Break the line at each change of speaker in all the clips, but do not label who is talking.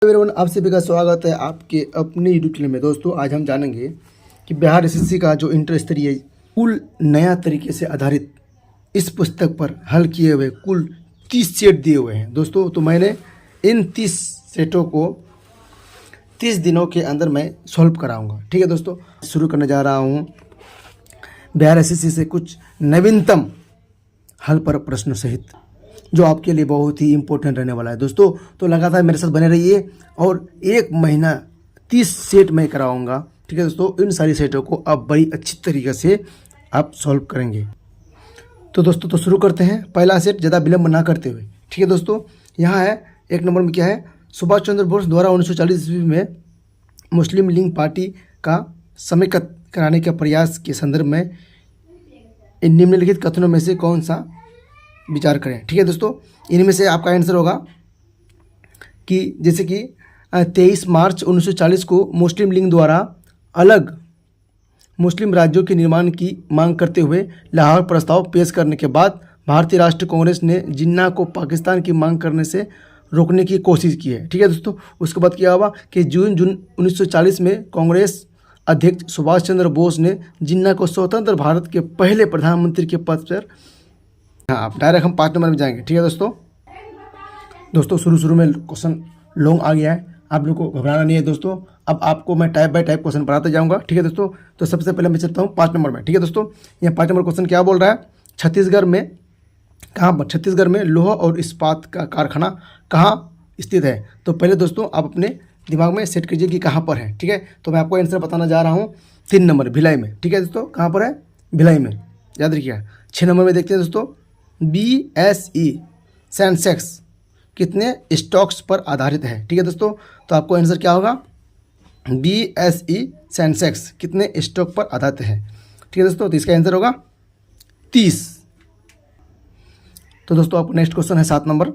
Everyone, आप सभी का स्वागत है आपके अपने यूट्यूब चैनल में। दोस्तों, आज हम जानेंगे कि बिहार एसएससी का जो इंटर स्तरीय कुल नया तरीके से आधारित इस पुस्तक पर हल किए हुए कुल 30 सेट दिए हुए हैं। दोस्तों, तो मैंने इन 30 सेटों को 30 दिनों के अंदर मैं सॉल्व कराऊंगा। ठीक है दोस्तों, शुरू करने जा रहा हूँ बिहार एसएससी से कुछ नवीनतम हल पर प्रश्न सहित, जो आपके लिए बहुत ही इम्पोर्टेंट रहने वाला है दोस्तों। तो लगातार मेरे साथ बने रहिए और एक महीना 30 सेट मैं कराऊंगा। ठीक है दोस्तों, इन सारी सेटों को आप बड़ी अच्छी तरीके से आप सॉल्व करेंगे। तो दोस्तों, तो शुरू करते हैं। पहला सेट ज़्यादा विलम्ब ना करते हुए। ठीक है दोस्तों, यहाँ है एक नंबर में क्या है, सुभाष चंद्र बोस द्वारा 1940 ईस्वी में मुस्लिम लीग पार्टी का समेकित कराने के प्रयास के संदर्भ में इन निम्नलिखित कथनों में से कौन सा विचार करें। ठीक है दोस्तों, इनमें से आपका आंसर होगा कि जैसे कि 23 मार्च 1940 को मुस्लिम लीग द्वारा अलग मुस्लिम राज्यों के निर्माण की मांग करते हुए लाहौर प्रस्ताव पेश करने के बाद भारतीय राष्ट्रीय कांग्रेस ने जिन्ना को पाकिस्तान की मांग करने से रोकने की कोशिश की है। ठीक है दोस्तों, उसके बाद क्या हुआ कि जून 1940 में कांग्रेस अध्यक्ष सुभाष चंद्र बोस ने जिन्ना को स्वतंत्र भारत के पहले प्रधानमंत्री के पद पर, हाँ, डायरेक्ट हम 5 नंबर में जाएंगे। ठीक है दोस्तों, शुरू में क्वेश्चन लॉन्ग आ गया है, आप लोग को घबराना नहीं है दोस्तों। अब आपको मैं टाइप बाय टाइप क्वेश्चन पढ़ाते जाऊंगा। ठीक है दोस्तों, तो सबसे पहले मैं चलता हूँ 5 नंबर में। ठीक है दोस्तों, यहाँ 5 नंबर क्वेश्चन क्या बोल रहा है, छत्तीसगढ़ में कहाँ पर, छत्तीसगढ़ में लोहा और इस्पात का कारखाना कहाँ स्थित है। तो पहले दोस्तों आप अपने दिमाग में सेट कीजिए कि कहाँ पर है। ठीक है, तो मैं आपको आंसर बताना जा रहा हूँ 3 नंबर, भिलाई में। ठीक है दोस्तों, कहाँ पर है, भिलाई में, याद रखिएगा। 6 नंबर में देखते हैं दोस्तों, BSE सेंसेक्स कितने स्टॉक्स पर आधारित है। ठीक है दोस्तों, तो आपको आंसर क्या होगा, BSE सेंसेक्स कितने स्टॉक पर आधारित है। ठीक है दोस्तों, तो इसका आंसर होगा 30। तो दोस्तों आपको नेक्स्ट क्वेश्चन है 7 नंबर,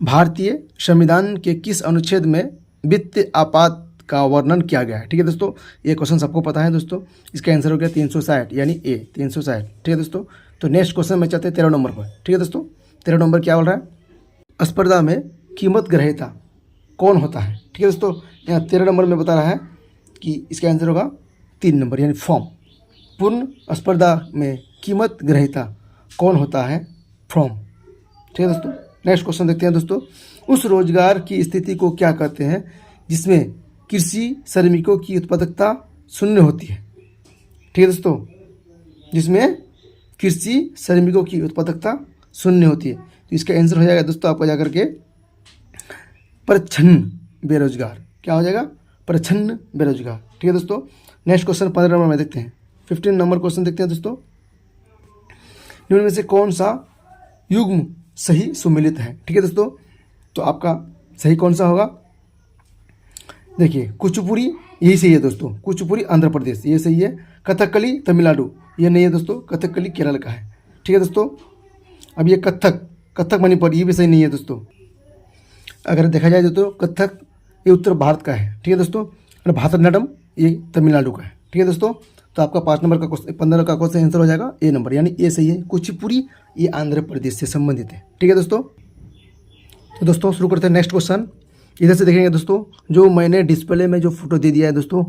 भारतीय संविधान के किस अनुच्छेद में वित्तीय आपात का वर्णन किया गया है। ठीक है दोस्तों, ये क्वेश्चन सबको पता है दोस्तों, इसका आंसर हो गया 360, यानी ए 360। ठीक है दोस्तों, तो नेक्स्ट क्वेश्चन में चलते हैं 13 नंबर पर। ठीक है दोस्तों, 13 नंबर क्या बोल रहा है, स्पर्धा में कीमत ग्रहीता कौन होता है। ठीक है दोस्तों, यहाँ 13 नंबर में बता रहा है कि इसका आंसर होगा 3 नंबर, यानी फॉर्म। पूर्ण स्पर्धा में कीमत ग्रहीता कौन होता है, फॉर्म। ठीक है दोस्तों, नेक्स्ट क्वेश्चन देखते हैं दोस्तों, उस रोजगार की स्थिति को क्या कहते हैं जिसमें कृषि श्रमिकों की उत्पादकता शून्य होती है। ठीक है दोस्तों, जिसमें कृषि श्रमिकों की उत्पादकता शून्य होती है। तो इसका आंसर हो जाएगा दोस्तों आपको जाकर के प्रच्छन्न बेरोजगार। क्या हो जाएगा, प्रच्छन्न बेरोजगार। ठीक है दोस्तों, नेक्स्ट क्वेश्चन 15 नंबर में देखते हैं। 15 नंबर क्वेश्चन देखते हैं दोस्तों, निम्न में से कौन सा युग्म सही सुमेलित है। ठीक है दोस्तों, तो आपका सही कौन सा होगा, देखिए कुचिपुड़ी, यही सही है दोस्तों, कुचिपुड़ी आंध्र प्रदेश, ये सही है। कथकली तमिलनाडु, ये नहीं है दोस्तों, कथकली केरल का है। ठीक है दोस्तों, अब ये कथक मणिपुर, ये भी सही नहीं है दोस्तों। अगर देखा जाए तो कथक ये उत्तर भारत का है। ठीक है दोस्तों, और भारतनाट्यम ये तमिलनाडु का है। ठीक है दोस्तों, तो आपका 5 नंबर का क्वेश्चन, 15 का क्वेश्चन आंसर हो जाएगा ए नंबर, यानी ए सही है। कुचिपुड़ी ये आंध्र प्रदेश से संबंधित है। ठीक है दोस्तों, तो दोस्तों शुरू करते हैं नेक्स्ट क्वेश्चन। इधर से देखेंगे दोस्तों, जो मैंने डिस्प्ले में जो फोटो दे दिया है दोस्तों,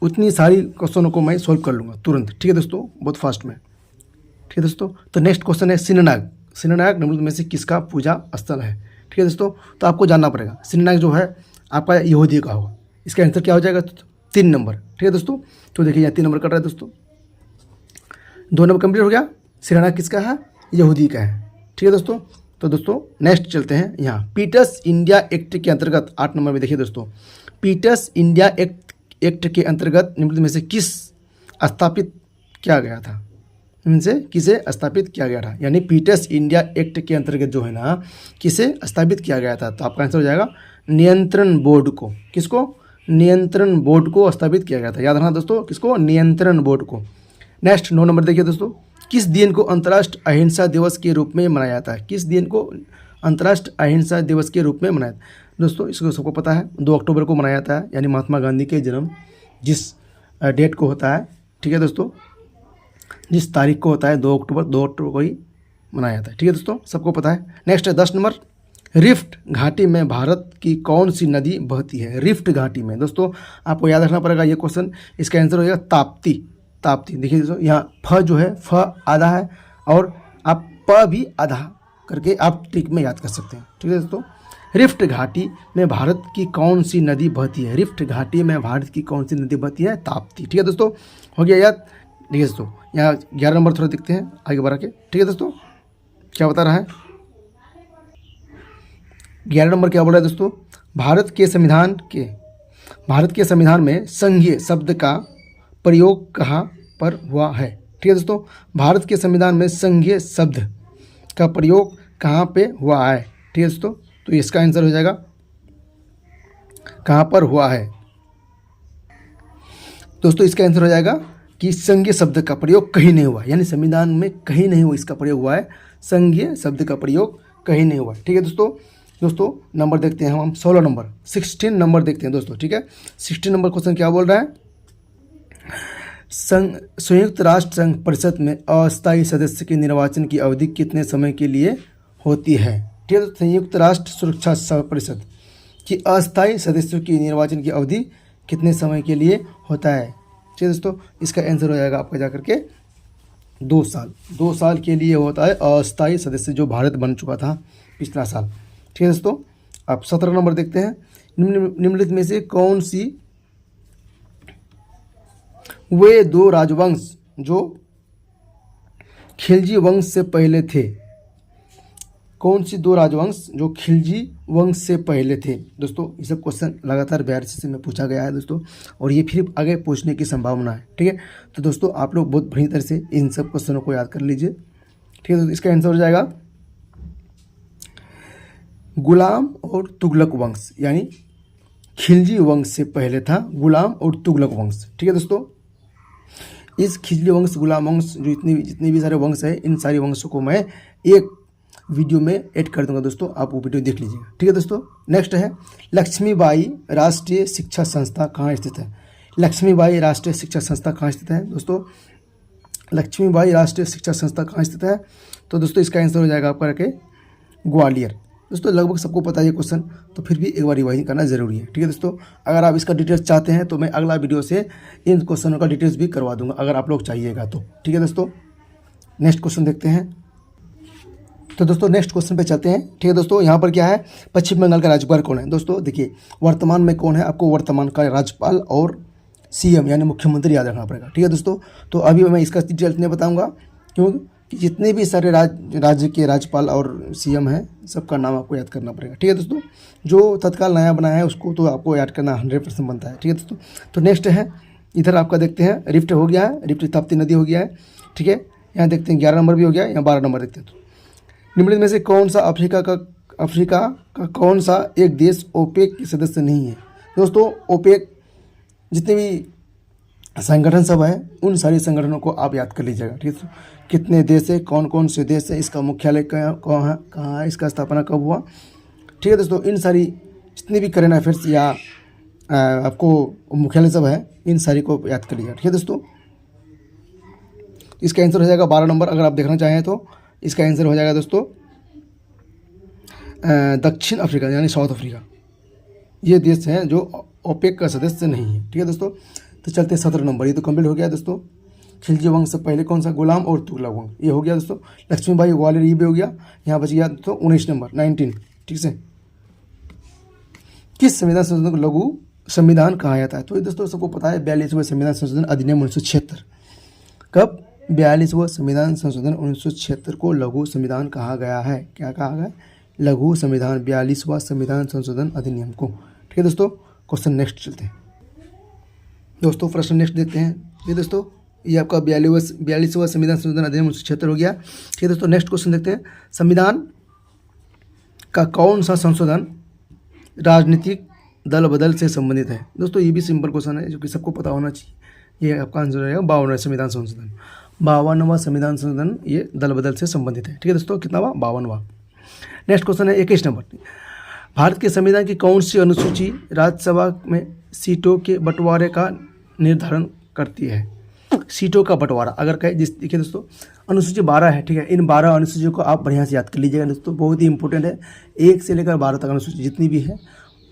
उतनी सारी क्वेश्चनों को मैं सॉल्व कर लूँगा तुरंत। ठीक है दोस्तों, बहुत फास्ट में। ठीक है दोस्तों, तो नेक्स्ट क्वेश्चन है सिन्नानाग। सिन्नानाग निम्नलिखित में से किसका पूजा स्थल है। ठीक है दोस्तों, तो आपको जानना पड़ेगा, सिन्नानाग जो है आपका यहूदी का होगा। इसका आंसर क्या हो जाएगा, 3 नंबर। ठीक है दोस्तों, तो देखिए यहाँ 3 नंबर कट रहा है दोस्तों, 2 नंबर कंप्लीट हो गया। सिन्नानाग किसका है, यहूदी का है। ठीक है दोस्तों, तो दोस्तों नेक्स्ट चलते हैं यहाँ पीटर्स इंडिया एक्ट के अंतर्गत 8 नंबर में देखिए दोस्तों, पीटर्स इंडिया एक्ट के अंतर्गत निम्नलिखित में से किस स्थापित किया गया था, इनसे किसे स्थापित किया गया था, यानी पीटर्स इंडिया एक्ट के अंतर्गत जो है ना, किसे स्थापित किया गया था। तो आपका आंसर हो जाएगा नियंत्रण बोर्ड को। किसको, नियंत्रण बोर्ड को स्थापित किया गया था। याद रखना दोस्तों, किसको, नियंत्रण बोर्ड को। नेक्स्ट 9 नंबर देखिए दोस्तों, किस दिन को अंतर्राष्ट्रीय अहिंसा दिवस के रूप में मनाया जाता है। किस दिन को अंतर्राष्ट्रीय अहिंसा दिवस के रूप में मनाया जाता है दोस्तों, इसको सबको पता है, 2 अक्टूबर को मनाया जाता है, यानी महात्मा गांधी के जन्म जिस डेट को होता है। ठीक है दोस्तों, जिस तारीख को होता है 2 अक्टूबर को ही मनाया जाता है। ठीक है दोस्तों, सबको पता है। नेक्स्ट है 10 नंबर, रिफ्ट घाटी में भारत की कौन सी नदी बहती है? रिफ्ट घाटी में दोस्तों आपको याद रखना पड़ेगा ये क्वेश्चन। इसका आंसर हो जाएगा ताप्ती। ताप्ती। देखिए दोस्तों यहाँ फ जो है फ आधा है और आप प भी आधा करके आप ट्रिक में याद कर सकते हैं। ठीक है दोस्तों, रिफ्ट घाटी में भारत की कौन सी नदी बहती है? रिफ्ट घाटी में भारत की कौन सी नदी बहती है? ताप्ती। ठीक है दोस्तों, हो गया याद। देखिए दोस्तों यहाँ 11 नंबर थोड़ा देखते हैं आगे बढ़ा के। ठीक है दोस्तों, क्या बता रहा है 11 नंबर? क्या बोल रहा है दोस्तों? भारत के संविधान में संघीय शब्द का प्रयोग कहाँ पर हुआ है? ठीक है दोस्तों, भारत के संविधान में संघीय शब्द का प्रयोग कहाँ पे हुआ है? ठीक है दोस्तों, तो इसका आंसर हो जाएगा कहाँ पर हुआ है दोस्तों? इसका आंसर हो जाएगा कि संघीय शब्द का प्रयोग कहीं नहीं हुआ, यानी संविधान में कहीं नहीं हुआ इसका प्रयोग हुआ है। संघीय शब्द का प्रयोग कहीं नहीं हुआ। ठीक है दोस्तों नंबर देखते हैं हम 16 नंबर 16 नंबर देखते हैं दोस्तों। ठीक है, 16 नंबर क्वेश्चन क्या बोल रहा है? संयुक्त राष्ट्र संघ परिषद में अस्थायी सदस्य के निर्वाचन की अवधि कितने समय के लिए होती है? ठीक है, संयुक्त राष्ट्र सुरक्षा परिषद की अस्थायी सदस्यों की निर्वाचन की अवधि कितने समय के लिए होता है? ठीक है दोस्तों, इसका आंसर हो जाएगा आपका जाकर के 2 साल। 2 साल के लिए होता है अस्थायी सदस्य जो भारत बन चुका था पिछला साल। ठीक है दोस्तों, अब 17 नंबर देखते हैं। निम्नलिखित में से कौन सी वे 2 राजवंश जो खिलजी वंश से पहले थे? कौन सी 2 राजवंश जो खिलजी वंश से पहले थे? दोस्तों ये सब क्वेश्चन लगातार बिहार से में पूछा गया है दोस्तों, और ये फिर आगे पूछने की संभावना है। ठीक है, तो दोस्तों आप लोग बहुत बढ़िया तरह से इन सब क्वेश्चनों को याद कर लीजिए। ठीक है, तो इसका आंसर हो जाएगा गुलाम और तुगलक वंश, यानी खिलजी वंश से पहले था गुलाम और तुगलक वंश। ठीक है दोस्तों, इस खिलजी वंश, गुलाम वंश, जो जितने भी सारे वंश हैं, इन सारे वंशों को मैं एक वीडियो में ऐड कर दूंगा दोस्तों, आप वो वीडियो देख लीजिएगा। ठीक है दोस्तों, नेक्स्ट है लक्ष्मीबाई राष्ट्रीय शिक्षा संस्था कहाँ स्थित है? लक्ष्मीबाई राष्ट्रीय शिक्षा संस्था कहाँ स्थित है दोस्तों? लक्ष्मीबाई राष्ट्रीय शिक्षा संस्था कहाँ स्थित है? तो दोस्तों इसका आंसर हो जाएगा आपका रखे ग्वालियर। दोस्तों लगभग सबको पता है ये क्वेश्चन, तो फिर भी एक बार रिवाइज करना जरूरी है। ठीक है दोस्तों, अगर आप इसका डिटेल्स चाहते हैं तो मैं अगला वीडियो से इन क्वेश्चनों का डिटेल्स भी करवा दूंगा, अगर आप लोग चाहिएगा तो। ठीक है दोस्तों, नेक्स्ट क्वेश्चन देखते हैं। तो दोस्तों नेक्स्ट क्वेश्चन पे चलते हैं। ठीक है दोस्तों, यहाँ पर क्या है? पश्चिम बंगाल का राज्यपाल कौन है? दोस्तों देखिए वर्तमान में कौन है, आपको वर्तमान का राज्यपाल और सीएम यानी मुख्यमंत्री याद रखना पड़ेगा। ठीक है दोस्तों, तो अभी मैं इसका डिटेल्स नहीं बताऊँगा, क्योंकि जितने भी सारे राज्य के राज्यपाल और सीएम हैं सबका नाम आपको याद करना पड़ेगा। ठीक है दोस्तों, जो तत्काल नया बनाया है उसको तो आपको याद करना 100% बनता है। ठीक है दोस्तों, तो नेक्स्ट है इधर आपका देखते हैं, रिफ्ट हो गया है, रिफ्ट ताप्ती नदी हो गया है। ठीक है, यहाँ देखते हैं 11 नंबर भी हो गया है, यहाँ 12 नंबर देखते हैं। तो निम्नलिखित में से कौन सा अफ्रीका का कौन सा एक देश ओपेक के सदस्य नहीं है? दोस्तों ओपेक जितने भी संगठन सब है उन सारे संगठनों को आप याद कर लीजिएगा। ठीक है, कितने देश है, कौन कौन से देश है, इसका मुख्यालय कहाँ है, इसका स्थापना कब हुआ? ठीक है दोस्तों, इन सारी जितनी भी करेंट अफेयर्स या आपको मुख्यालय सब है, इन सारी को याद कर लीजिएगा। ठीक है दोस्तों, इसका आंसर हो जाएगा 12 नंबर। अगर आप देखना चाहें तो इसका आंसर हो जाएगा दोस्तों दक्षिण अफ्रीका यानी साउथ अफ्रीका। ये देश हैं जो ओपेक का सदस्य नहीं है। ठीक है दोस्तों, तो चलते 17 नंबर, ये तो कंप्लीट हो गया दोस्तों। खिलजी वंश से पहले कौन सा? गुलाम और तुगलक वंश, ये हो गया दोस्तों। लक्ष्मीबाई ग्वालियर ये भी हो गया। यहाँ बच गया दोस्तों 19 नंबर 19। ठीक है, किस संविधान संशोधन को लघु संविधान कहा जाता है? तो ये दोस्तों सबको पता है 42वें संविधान संशोधन अधिनियम 1976। कब? 42वां संविधान संशोधन 1976 को लघु संविधान कहा गया है। क्या कहा गया? लघु संविधान, 42वां संविधान संशोधन अधिनियम को। ठीक है दोस्तों, क्वेश्चन नेक्स्ट चलते हैं दोस्तों। प्रश्न नेक्स्ट देखते हैं। ये दोस्तों ये आपका 42वां संविधान संशोधन अधिनियम 1976 हो गया। ठीक है दोस्तों, नेक्स्ट क्वेश्चन देखते हैं। संविधान का कौन सा संशोधन राजनीतिक दल बदल से संबंधित है? दोस्तों ये भी सिंपल क्वेश्चन है जो कि सबको पता होना चाहिए। ये आपका आंसर रहेगा 52वां संविधान संशोधन। 52वां संविधान संशोधन ये दल बदल से संबंधित है। ठीक है दोस्तों, कितनावा? 52वां। नेक्स्ट क्वेश्चन है 21 नंबर। भारत के संविधान की कौन सी अनुसूची राज्यसभा में सीटों के बंटवारे का निर्धारण करती है? सीटों का बंटवारा अगर कहे देखिए दोस्तों, अनुसूची 12 है, ठीक है। इन 12 अनुसूचियों को आप बढ़िया से याद कर लीजिएगा दोस्तों, बहुत ही इंपॉर्टेंट है। 1 से लेकर 12 तक अनुसूची जितनी भी है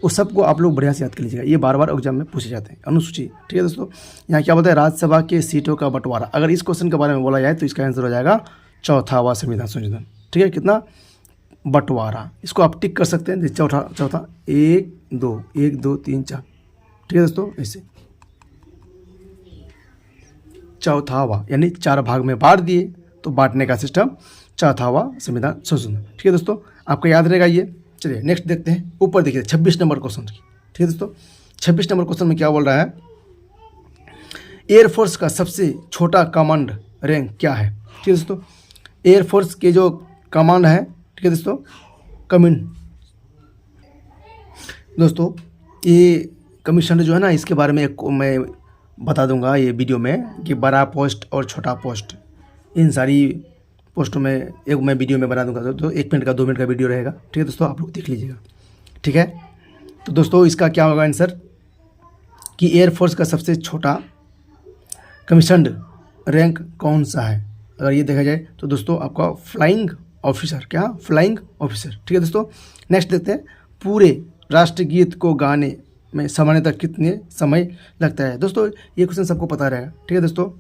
वो सबको आप लोग बढ़िया से याद कर लीजिएगा, ये बार बार एग्जाम में पूछे जाते हैं। अनुसूची, ठीक है दोस्तों। यहाँ क्या बोलता है, राज्यसभा के सीटों का बंटवारा। अगर इस क्वेश्चन के बारे में बोला जाए तो इसका आंसर हो जाएगा चौथावा संविधान संशोधन, ठीक है। कितना बंटवारा, इसको आप टिक कर सकते हैं, चौथा 1 2 3 4, ठीक है दोस्तों। ऐसे चौथावा यानी 4 भाग में बांट दिए तो बांटने का सिस्टम चौथावा संविधान संशोधन, ठीक है दोस्तों। आपको याद रहेगा ये। चलिए नेक्स्ट देखते हैं, ऊपर देखिए 26 नंबर क्वेश्चन की, ठीक है दोस्तों। 26 नंबर क्वेश्चन में क्या बोल रहा है, एयरफोर्स का सबसे छोटा कमांड रैंक क्या है, ठीक है दोस्तों। एयरफोर्स के जो कमांड है, ठीक है दोस्तों, कमिन दोस्तों, ये कमीशन जो है ना, इसके बारे में मैं बता दूंगा ये वीडियो में कि बड़ा पोस्ट और छोटा पोस्ट, इन सारी पोस्टों में एक मैं वीडियो में बना दूंगा। तो 1 मिनट का 2 मिनट का वीडियो रहेगा, ठीक है दोस्तों, आप लोग देख लीजिएगा, ठीक है। तो दोस्तों इसका क्या होगा आंसर कि एयरफोर्स का सबसे छोटा कमीशन्ड रैंक कौन सा है। अगर ये देखा जाए तो दोस्तों आपका फ्लाइंग ऑफिसर, क्या फ्लाइंग ऑफिसर, ठीक है दोस्तों। नेक्स्ट देखते हैं, पूरे राष्ट्रगीत को गाने में सामान्यतः कितने समय लगता है। दोस्तों ये क्वेश्चन सबको पता रहेगा, ठीक है दोस्तों,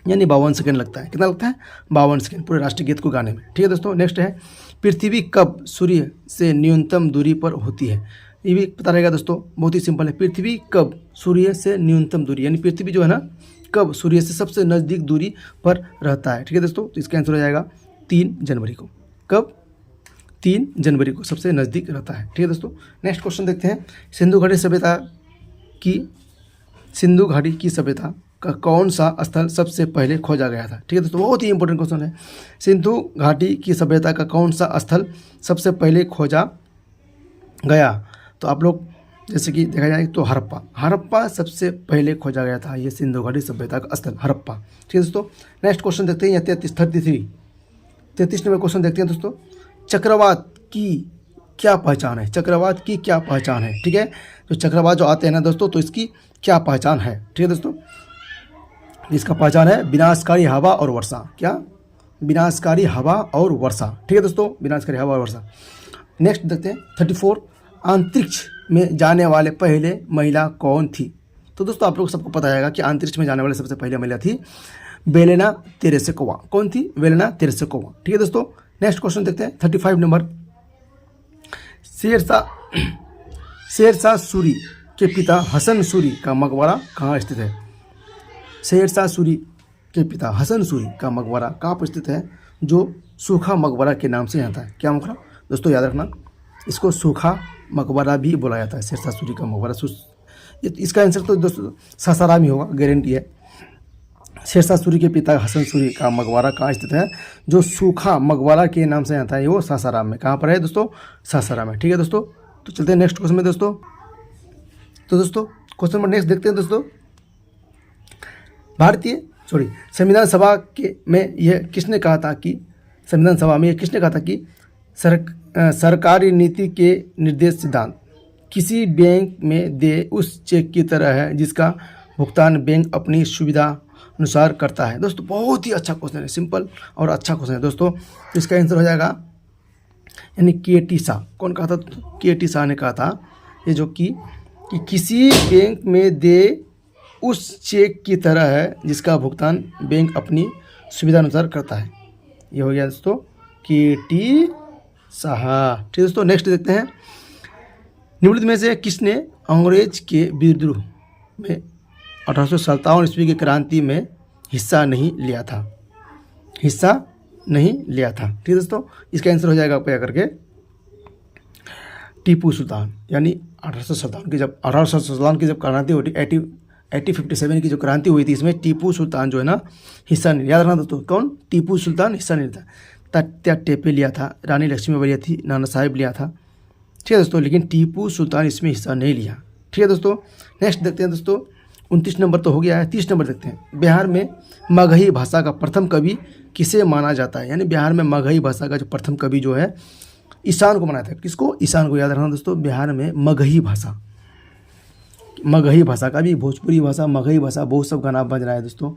यानी 52 सेकंड लगता है। कितना लगता है, 52 सेकंड पूरे राष्ट्रगीत को गाने में, ठीक है दोस्तों। नेक्स्ट है, पृथ्वी कब सूर्य से न्यूनतम दूरी पर होती है। ये भी पता रहेगा दोस्तों, बहुत ही सिंपल है। पृथ्वी कब सूर्य से न्यूनतम दूरी, यानी पृथ्वी जो है ना कब सूर्य से सबसे नज़दीक दूरी पर रहता है, ठीक है दोस्तों। तो इसका आंसर हो जाएगा 3 जनवरी को। कब, 3 जनवरी को सबसे नज़दीक रहता है, ठीक है दोस्तों। नेक्स्ट क्वेश्चन देखते हैं, सिंधु घाटी की सभ्यता का कौन सा स्थल सबसे पहले खोजा गया था, ठीक है दोस्तों। बहुत ही इंपॉर्टेंट क्वेश्चन है, सिंधु घाटी की सभ्यता का कौन सा स्थल सबसे पहले खोजा गया। तो आप लोग जैसे कि देखा जाए तो हड़प्पा सबसे पहले खोजा गया था, ये सिंधु घाटी सभ्यता का स्थल हड़प्पा, ठीक है दोस्तों। नेक्स्ट क्वेश्चन देखते हैं, 33 नंबर क्वेश्चन देखते हैं दोस्तों, चक्रवात की क्या पहचान है। चक्रवात की क्या पहचान है, ठीक है। तो चक्रवात जो आते हैं ना दोस्तों, तो इसकी क्या पहचान है, ठीक है दोस्तों। इसका पहचान है विनाशकारी हवा और वर्षा। क्या, विनाशकारी हवा और वर्षा, ठीक है दोस्तों, विनाशकारी हवा और वर्षा। नेक्स्ट देखते हैं 34, अंतरिक्ष में जाने वाले पहले महिला कौन थी। तो दोस्तों आप लोग सबको पता रहेगा कि अंतरिक्ष में जाने वाले सबसे पहले महिला थी वेलेना तेरेस्कोवा। कौन थी, वेलेना तेरेस्कोवा, ठीक है दोस्तों। नेक्स्ट क्वेश्चन देखते हैं 35 नंबर, शेरशाह सूरी के पिता हसन सूरी का मकबरा कहाँ स्थित है। शेरशाह सूरी के पिता हसन सूरी का मकबरा कहाँ पर स्थित है, जो सूखा मकबरा के नाम से आता है। क्या मकबरा दोस्तों, याद रखना, इसको सूखा मकबरा भी बोला जाता है, शेरशाह सूरी का मकबरा। इसका आंसर तो दोस्तों सासाराम ही होगा, गारंटी है। शेरशाह सूरी के पिता हसन सूरी का मकबरा कहाँ स्थित है, जो सूखा मकबरा के नाम से आता है, वो सासाराम में। कहाँ पर है दोस्तों, सासाराम में, ठीक है दोस्तों। तो चलते हैं नेक्स्ट क्वेश्चन में दोस्तों। तो दोस्तों क्वेश्चन नंबर नेक्स्ट देखते हैं दोस्तों, संविधान सभा में यह किसने कहा था कि सरकारी नीति के निर्देश सिद्धांत किसी बैंक में दे उस चेक की तरह है जिसका भुगतान बैंक अपनी सुविधा अनुसार करता है। दोस्तों बहुत ही अच्छा क्वेश्चन है, सिंपल और अच्छा क्वेश्चन है दोस्तों। इसका आंसर हो जाएगा यानी के.टी. शाह। कौन कहा था, के.टी. शाह ने कहा था ये जो कि किसी बैंक में दे उस चेक की तरह है जिसका भुगतान बैंक अपनी सुविधा अनुसार करता है। ये हो गया दोस्तों के.टी. शाह, ठीक है दोस्तों। नेक्स्ट देखते हैं, निम्नलिखित में से किसने अंग्रेज के विद्रोह में 1857 ईस्वी की क्रांति में हिस्सा नहीं लिया था, ठीक है दोस्तों। इसका आंसर हो जाएगा क्या करके, टीपू सुल्तान। यानी 1857 की जब क्रांति हुई, 1857 की जो क्रांति हुई थी, इसमें टीपू सुल्तान जो है ना हिस्सा नहीं, याद रखना दोस्तों, कौन, टीपू सुल्तान हिस्सा नहीं था। तात्या टेपे लिया था, रानी लक्ष्मीबाई लिया थी, नाना साहेब लिया था, ठीक है दोस्तों, लेकिन टीपू सुल्तान इसमें हिस्सा नहीं लिया, ठीक है दोस्तों। नेक्स्ट देखते हैं दोस्तों, 29 नंबर तो हो गया है, 30 नंबर देखते हैं, बिहार में मगही भाषा का प्रथम कवि किसे माना जाता है। यानी बिहार में मगही भाषा का जो प्रथम कवि जो है ईशान को माना जाता है। किसको, ईशान को। याद रखना दोस्तों, बिहार में मगही भाषा का भी, भोजपुरी भाषा, मगही भाषा, बहुत सब गाना बज रहा है दोस्तों,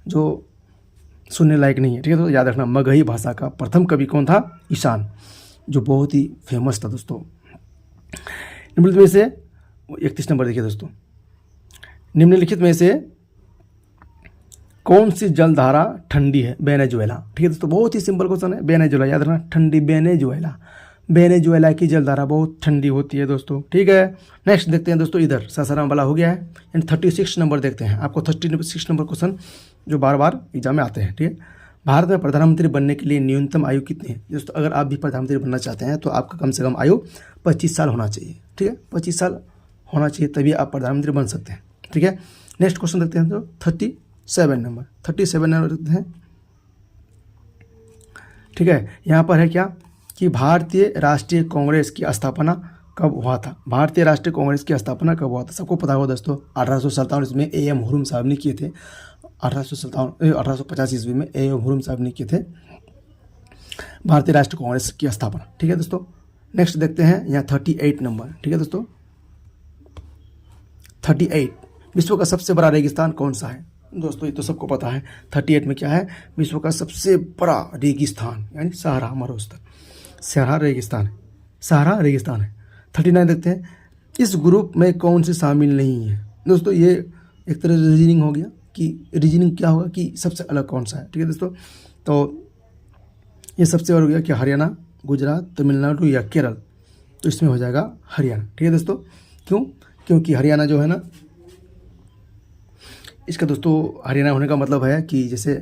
जो सुनने लायक नहीं है, ठीक है। तो याद रखना, मगही भाषा का प्रथम कवि कौन था? ईशान, जो बहुत ही फेमस था दोस्तों। निम्नलिखित में से 31 नंबर देखिए दोस्तों, निम्नलिखित में से कौन सी जलधारा ठंडी है? वेनेजुएला, ठीक है दोस्तों, बहुत ही सिंपल क्वेश्चन है। वेनेजुएला याद रखना, ठंडी वेनेजुएला, वेनेजुएला की जलधारा बहुत ठंडी होती है दोस्तों, ठीक है। नेक्स्ट देखते हैं दोस्तों, इधर सासाराम वाला हो गया है। एंड 36 नंबर देखते हैं, आपको 36 नंबर क्वेश्चन जो बार बार एग्जाम में आते हैं, ठीक है। भारत में प्रधानमंत्री बनने के लिए न्यूनतम आयु कितनी है दोस्तों? अगर आप भी प्रधानमंत्री बनना चाहते हैं तो आपका कम से कम आयु 25 साल होना चाहिए, ठीक है। 25 साल होना चाहिए, तभी आप प्रधानमंत्री बन सकते हैं, ठीक है। नेक्स्ट क्वेश्चन देखते हैं तो 37 नंबर देखते हैं, ठीक है। यहाँ पर है क्या कि भारतीय राष्ट्रीय कांग्रेस की स्थापना कब हुआ था? भारतीय राष्ट्रीय कांग्रेस की स्थापना कब हुआ था? सबको पता होगा दोस्तों, 1857 ईस्वी में A.M. हुरुम साहब ने किए थे। 1850 ईस्वी में A.M. हुरुम साहब ने किए थे भारतीय राष्ट्रीय कांग्रेस की स्थापना, ठीक है दोस्तों। नेक्स्ट देखते हैं यहाँ 38 नंबर, ठीक है दोस्तों। 38, विश्व का सबसे बड़ा रेगिस्तान कौन सा है? दोस्तों ये तो सबको पता है, 38 में क्या है? विश्व का सबसे बड़ा रेगिस्तान यानी सहारा मरुस्थल, सहारा रेगिस्तान है, सहारा रेगिस्तान है। 39 देखते हैं, इस ग्रुप में कौन से शामिल नहीं है? दोस्तों ये एक तरह से रीजनिंग हो गया कि रीजनिंग क्या होगा कि सबसे अलग कौन सा है, ठीक है दोस्तों। तो ये सबसे अलग हो गया कि हरियाणा, गुजरात, तमिलनाडु या केरल, तो इसमें हो जाएगा हरियाणा, ठीक है दोस्तों। क्यों? क्योंकि हरियाणा जो है ना, इसका दोस्तों हरियाणा होने का मतलब है कि जैसे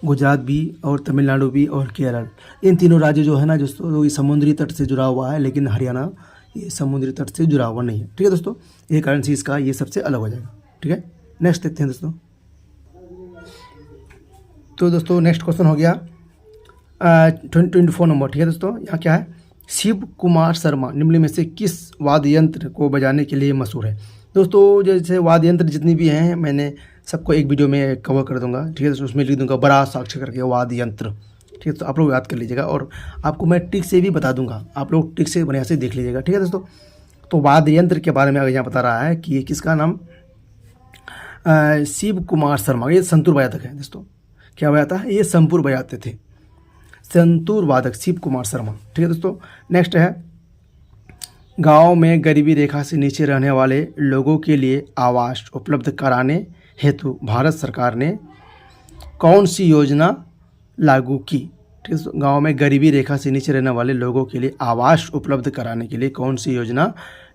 गुजरात भी और तमिलनाडु भी और केरल, इन तीनों राज्य जो है ना दोस्तों, ये समुद्री तट से जुड़ा हुआ है, लेकिन हरियाणा ये समुद्री तट से जुड़ा हुआ नहीं है, ठीक है दोस्तों। ये कारण से इसका ये सबसे अलग हो जाएगा, ठीक है। नेक्स्ट देखते हैं दोस्तों, तो दोस्तों नेक्स्ट क्वेश्चन हो गया 24 नंबर, ठीक है दोस्तों। यहाँ क्या है? शिव कुमार शर्मा निम्न में से किस वाद्य यंत्र को बजाने के लिए मशहूर है? दोस्तों जैसे वाद्य यंत्र जितनी भी हैं मैंने सबको एक वीडियो में कवर कर दूंगा, ठीक है दोस्तों। उसमें लिख दूंगा बड़ा साक्ष्य करके वाद्य यंत्र, ठीक है। तो आप लोग याद कर लीजिएगा और आपको मैं ट्रिक से भी बता दूंगा, आप लोग ट्रिक से बढ़िया से देख लीजिएगा, ठीक है दोस्तों। तो वाद्य यंत्र के बारे में अगर यहाँ बता रहा है कि ये किसका नाम, शिव कुमार शर्मा, ये संतूर बजाते हैं दोस्तों। क्या बजाता है? ये संतूर बजाते थे, संतूर वादक शिव कुमार शर्मा, ठीक है दोस्तों। नेक्स्ट है, गांव में गरीबी रेखा से नीचे रहने वाले लोगों के लिए आवास उपलब्ध कराने हेतु भारत सरकार ने कौन सी योजना लागू की? ठीक है, गांव में गरीबी रेखा से नीचे रहने वाले लोगों के लिए आवास उपलब्ध कराने के लिए कौन सी योजना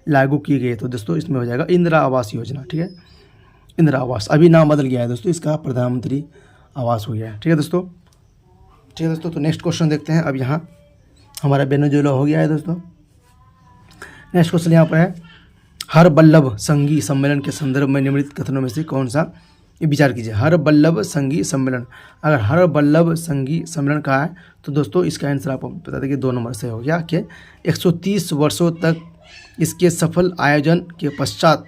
लागू की गई? तो दोस्तों इसमें हो जाएगा इंदिरा आवास योजना, ठीक है। इंदिरा आवास, अभी नाम बदल गया है दोस्तों, इसका प्रधानमंत्री आवास हो गया है, ठीक है दोस्तों। ठीक है दोस्तों, तो नेक्स्ट क्वेश्चन देखते हैं। अब यहाँ हमारा वेनेजुएला हो गया है दोस्तों। नेक्स्ट क्वेश्चन यहाँ पर है, हर वल्लभ संघी सम्मेलन के संदर्भ में निम्नलिखित कथनों में से कौन सा, ये विचार कीजिए। हर वल्लभ संघी सम्मेलन, अगर हर वल्लभ संघी सम्मेलन कहा है तो दोस्तों इसका आंसर आपको बता दें कि 2 नंबर से हो गया कि 130 वर्षों तक इसके सफल आयोजन के पश्चात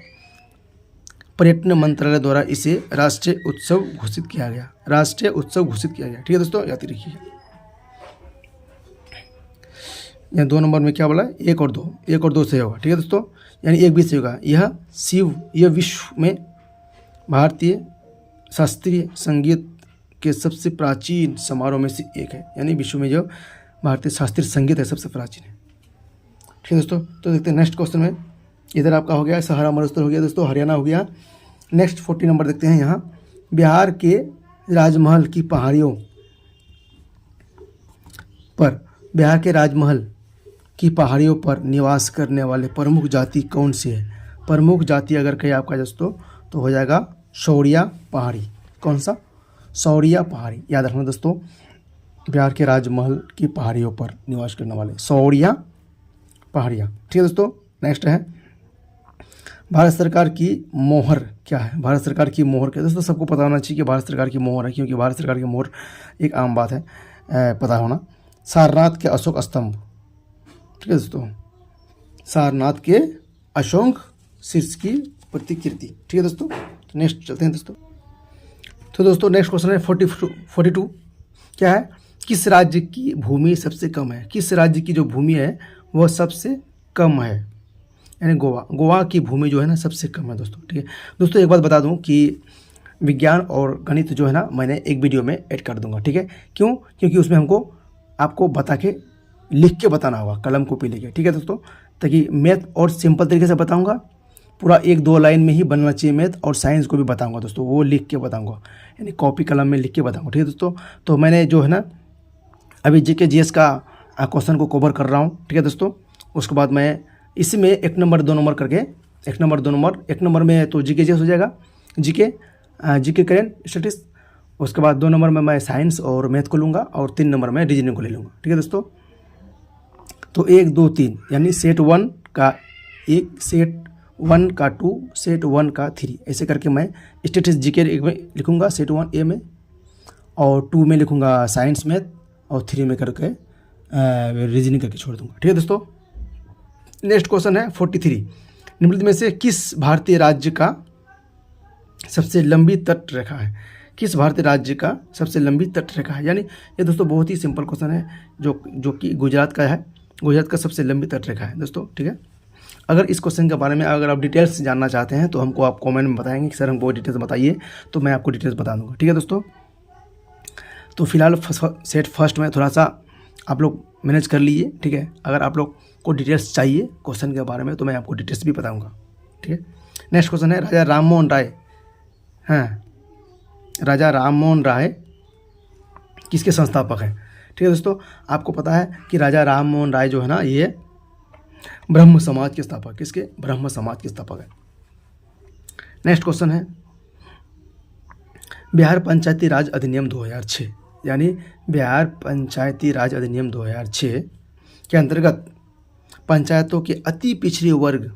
पर्यटन मंत्रालय द्वारा इसे राष्ट्रीय उत्सव घोषित किया गया, राष्ट्रीय उत्सव घोषित किया गया, ठीक है दोस्तों, याद रखिए। यहाँ 2 नंबर में क्या बोला है, 1 और 2 से होगा, ठीक है दोस्तों, यानी 1 भी से होगा। यह विश्व में भारतीय शास्त्रीय संगीत के सबसे प्राचीन समारोह में से एक है, यानी विश्व में जो भारतीय शास्त्रीय संगीत है सबसे प्राचीन है, ठीक है दोस्तों। तो देखते हैं नेक्स्ट क्वेश्चन में, इधर आपका हो गया सहारा मरुस्थल हो गया दोस्तों, हरियाणा हो गया। नेक्स्ट 40 नंबर देखते हैं। यहाँ बिहार के राजमहल की पहाड़ियों पर, बिहार के राजमहल की पहाड़ियों पर निवास करने वाले प्रमुख जाति कौन सी है? प्रमुख जाति अगर कहे आपका दोस्तों तो हो जाएगा शौरिया पहाड़ी। कौन सा? शौरिया पहाड़ी, याद रखना दोस्तों, बिहार के राजमहल की पहाड़ियों पर निवास करने वाले शौरिया पहाड़ियाँ, ठीक है दोस्तों। नेक्स्ट है, भारत सरकार की मोहर क्या है? भारत सरकार की मोहर क्या है दोस्तों? सबको पता होना चाहिए कि भारत सरकार की मोहर है, क्योंकि भारत सरकार की मोहर एक आम बात है पता होना। सारनाथ के अशोक स्तंभ, ठीक है दोस्तों, सारनाथ के अशोक शीर्ष की प्रतिकृति, ठीक है दोस्तों। तो नेक्स्ट चलते हैं दोस्तों। तो दोस्तों नेक्स्ट क्वेश्चन है 42 क्या है? किस राज्य की भूमि सबसे कम है? किस राज्य की जो भूमि है वह सबसे कम है? यानी गोवा की भूमि जो है ना सबसे कम है दोस्तों, ठीक है दोस्तों। एक बात बता दूं कि विज्ञान और गणित जो है ना मैंने एक वीडियो में ऐड कर दूंगा, ठीक है। क्यों? क्योंकि उसमें हमको आपको बता के लिख के बताना होगा कलम कॉपी लेके, ठीक है दोस्तों। ताकि मैथ और सिंपल तरीके से बताऊंगा, पूरा 1-2 लाइन में ही बनना चाहिए मैथ, और साइंस को भी बताऊंगा दोस्तों, वो लिख के बताऊंगा, यानी कॉपी कलम में लिख के बताऊंगा, ठीक है दोस्तों। तो मैंने जो है ना अभी जीके जीएस का क्वेश्चन को कवर कर रहा हूँ, ठीक है दोस्तों। उसके बाद मैं इसमें 1 नंबर 2 नंबर करके 1 नंबर 2 नंबर, 1 नंबर में तो जीके जीएस हो जाएगा, जीके करेंट स्टैटिस्टिक्स। उसके बाद 2 नंबर में मैं साइंस और मैथ को लूँगा, और 3 नंबर में रीजनिंग को ले लूँगा, ठीक है दोस्तों। तो 1 2 3 यानी सेट 1 का 1, सेट 1 का 2, सेट 1 का 3, ऐसे करके मैं स्टैटिस्टिक्स जीके में लिखूँगा सेट 1 ए में, और 2 में लिखूँगा साइंस मैथ, और 3 में करके रीजनिंग करके छोड़ दूँगा, ठीक है दोस्तों। नेक्स्ट क्वेश्चन है 43, निम्नलिखित में से किस भारतीय राज्य का सबसे लंबी तट रेखा है? किस भारतीय राज्य का सबसे लंबी तट रेखा है? यानी ये दोस्तों बहुत ही सिंपल क्वेश्चन है, जो कि गुजरात का है। गुजरात का सबसे लंबी तट रेखा है दोस्तों, ठीक है। अगर इस क्वेश्चन के बारे में अगर आप डिटेल्स जानना चाहते हैं तो हमको आप कमेंट में बताएंगे कि सर हमको डिटेल्स बताइए, तो मैं आपको डिटेल्स बता दूंगा, ठीक है दोस्तों। तो फिलहाल सेट फर्स्ट में थोड़ा सा आप लोग मैनेज कर लीजिए, ठीक है। अगर आप लोग को डिटेल्स चाहिए क्वेश्चन के बारे में तो मैं आपको डिटेल्स भी बताऊँगा, ठीक है। नेक्स्ट क्वेश्चन है राजा राम मोहन राय, हाँ, राजा राम मोहन राय किसके संस्थापक हैं? ठीक है दोस्तों, आपको पता है कि राजा राम मोहन राय जो है ना ये ब्रह्म समाज के स्थापक, किसके? ब्रह्म समाज के स्थापक है। नेक्स्ट क्वेश्चन है बिहार पंचायती राज अधिनियम 2006, यानी बिहार पंचायती राज अधिनियम 2006 के अंतर्गत पंचायतों के अति पिछड़े वर्ग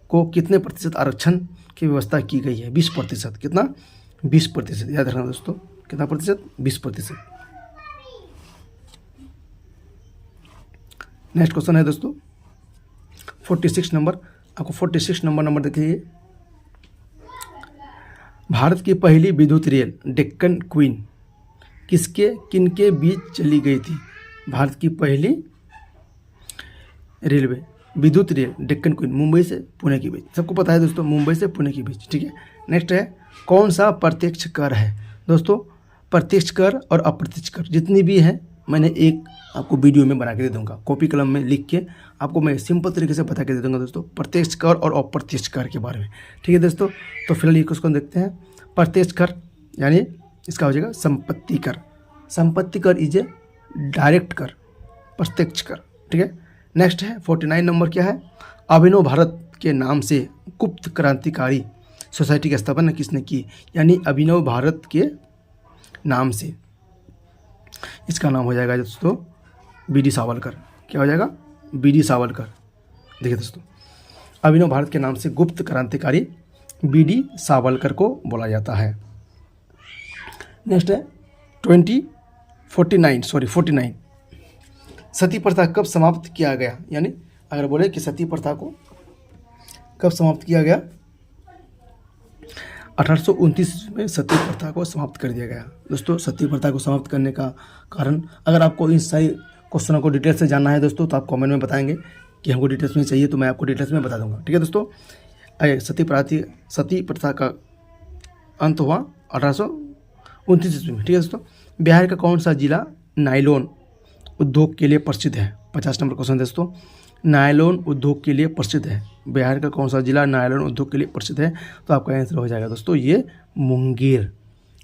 को कितने प्रतिशत आरक्षण की व्यवस्था की गई है? 20%। कितना? 20%। याद रखना दोस्तों, कितना प्रतिशत? 20%। नेक्स्ट क्वेश्चन है दोस्तों 46 नंबर, आपको 46 नंबर देखिए। भारत की पहली विद्युत रेल डेक्कन क्वीन किनके बीच चली गई थी? भारत की पहली रेलवे विद्युत रेल डेक्कन क्वीन मुंबई से पुणे के बीच, सबको पता है दोस्तों, मुंबई से पुणे के बीच, ठीक है। नेक्स्ट है कौन सा प्रत्यक्ष कर है? दोस्तों प्रत्यक्ष कर और अप्रत्यक्ष कर जितनी भी है मैंने एक आपको वीडियो में बना के दे दूंगा, कॉपी कलम में लिख के आपको मैं सिंपल तरीके से बता के दे दूंगा दोस्तों, प्रत्यक्ष कर और अप्रत्यक्ष कर के बारे में, ठीक है दोस्तों। तो फिलहाल ये क्वेश्चन देखते हैं। प्रत्यक्ष कर यानी इसका हो जाएगा संपत्ति कर। संपत्ति कर इज ए डायरेक्ट कर, प्रत्यक्ष कर, ठीक है। नेक्स्ट है 49 नंबर, क्या है? अभिनव भारत के नाम से गुप्त क्रांतिकारी सोसाइटी की स्थापना किसने की? यानी अभिनव भारत के नाम से इसका नाम हो जाएगा दोस्तों बी.डी. सावरकर। क्या हो जाएगा? बी.डी. सावरकर। देखिए दोस्तों, अभिनव भारत के नाम से गुप्त क्रांतिकारी बी.डी. सावरकर को बोला जाता है। नेक्स्ट है 49 सती प्रथा कब समाप्त किया गया? यानी अगर बोले कि सती प्रथा को कब समाप्त किया गया? 1829 में सती प्रथा को समाप्त कर दिया गया दोस्तों। सती प्रथा को समाप्त करने का कारण, अगर आपको इन सारी क्वेश्चनों को डिटेल्स से जानना है दोस्तों तो आप कमेंट में बताएंगे कि हमको डिटेल्स में चाहिए, तो मैं आपको डिटेल्स में बता दूंगा, ठीक है दोस्तों। सती प्रथा का अंत हुआ 1829 ईस्वी में, ठीक है दोस्तों। बिहार का कौन सा जिला नायलॉन उद्योग के लिए प्रसिद्ध है? 50 नंबर क्वेश्चन दोस्तों, नायलॉन उद्योग के लिए प्रसिद्ध है। बिहार का कौन सा जिला नायलॉन उद्योग के लिए प्रसिद्ध है? तो आपका आंसर हो जाएगा दोस्तों ये मुंगेर।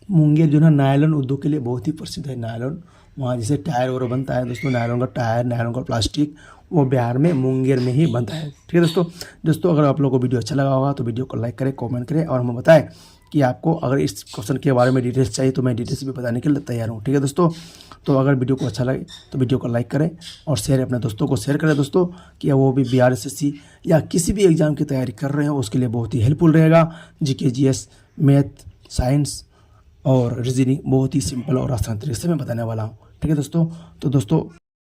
मुंगेर जो है नायलॉन उद्योग के लिए बहुत ही प्रसिद्ध है। नायलॉन वहाँ जैसे टायर वगैरह बनता है दोस्तों, नायलॉन का टायर, नायलॉन का प्लास्टिक, वो बिहार में मुंगेर में ही बनता है, ठीक है दोस्तों। अगर आप लोगों को वीडियो अच्छा लगा होगा तो वीडियो को लाइक करें, कमेंट करें, और हमें बताएं कि आपको अगर इस क्वेश्चन के बारे में डिटेल्स चाहिए तो मैं डिटेल्स भी बताने के लिए तैयार हूँ, ठीक है दोस्तों। तो अगर वीडियो को अच्छा लगे तो वीडियो को लाइक करें और शेयर अपने दोस्तों को शेयर करें दोस्तों, कि वो भी बिहार एसएससी या किसी भी एग्ज़ाम की तैयारी कर रहे हो उसके लिए बहुत ही हेल्पफुल रहेगा। जीके जीएस, मैथ, साइंस और रीजनिंग बहुत ही सिंपल और आसान तरीके से मैं बताने वाला हूँ, ठीक है दोस्तों। तो दोस्तों